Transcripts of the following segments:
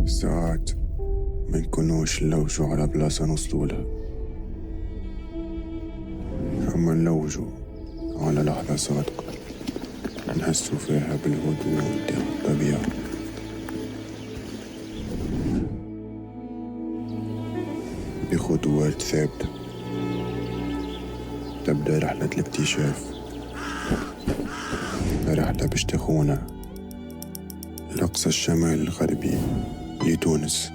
ساعات ما نكونوش نلوجو على بلاصة نوصلولها، أما نلوجو على لحظة صادقة نحسو فيها بالهدوء متاع الطبيعة. بخطوات ثابتة تبدأ رحلة الاكتشاف، رحلة باش تخونا لأقصى الشمال الغربي لتونس،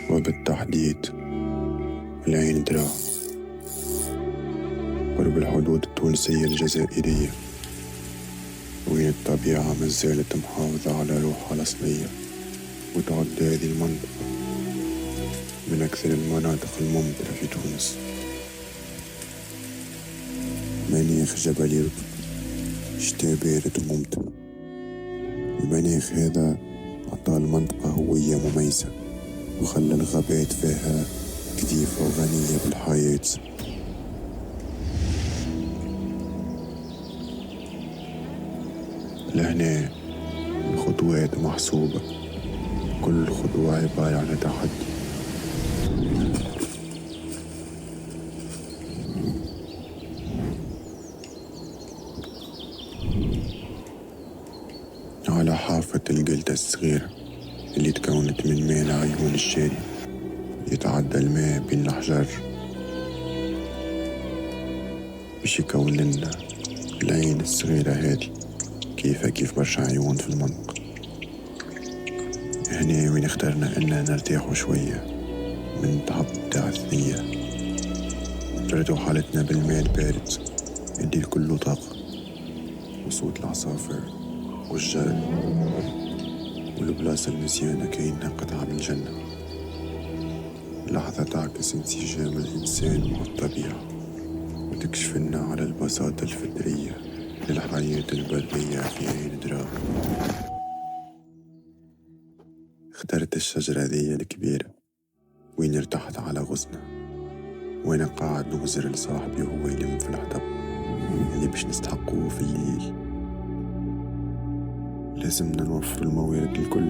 وبالتحديد العين درا قرب الحدود التونسية الجزائرية، وين الطبيعة مازالت محافظة على روحها الأصلية. وتعد هذه المنطقة من أكثر المناطق الممتعة في تونس. مناخ جبلي رطب، شتاء بارد وممتع. المناخ هذا عطى المنطقة هوية مميزة، وخلى الغابات فيها كثيفة وغنية بالحياة. لهنا الخطوات محسوبة، كل خطوة عبارة عن تحدي. على حافة الجلدة الصغيرة اللي تكونت من ماء العيون الجاري، يتعدى الماء بين الأحجار باش يكون لنا العين الصغيرة هذه، كيف برشا عيون في المنطقة. هنا وين اخترنا أننا نرتاحوا شوية من تعب تاع الثنية، نردو حالتنا بالماء البارد اللي كله طاقة، وصوت العصافر والجرل، والبلاصة المزيانة كأنها قطعة من الجنة. لحظة تعكس انسجام الإنسان مع الطبيعة، وتكشف لنا على البساطة الفطرية للحياة البرية في عين درا. اخترت الشجرة ذي الكبيرة وين ارتحت على غصنها، وانا قاعد نغزر لصاحبي وهو يلم في الحطب اللي باش نستحقوه في الليل. لازمنا نوفر الموارد الكل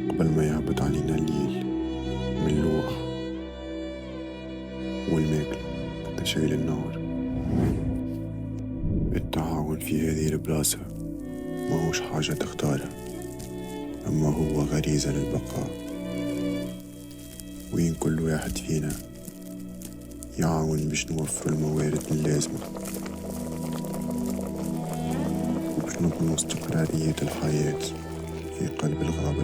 قبل ما يهبط علينا الليل، من اللوح والماكل حتى شايل النار. التعاون في هذه البلاصة ما هوش حاجة تختارها، أما هو غريزة للبقاء، وين كل واحد فينا يعاون باش نوفر الموارد اللازمة وباش نضمن استقرارية الحياة في قلب الغابة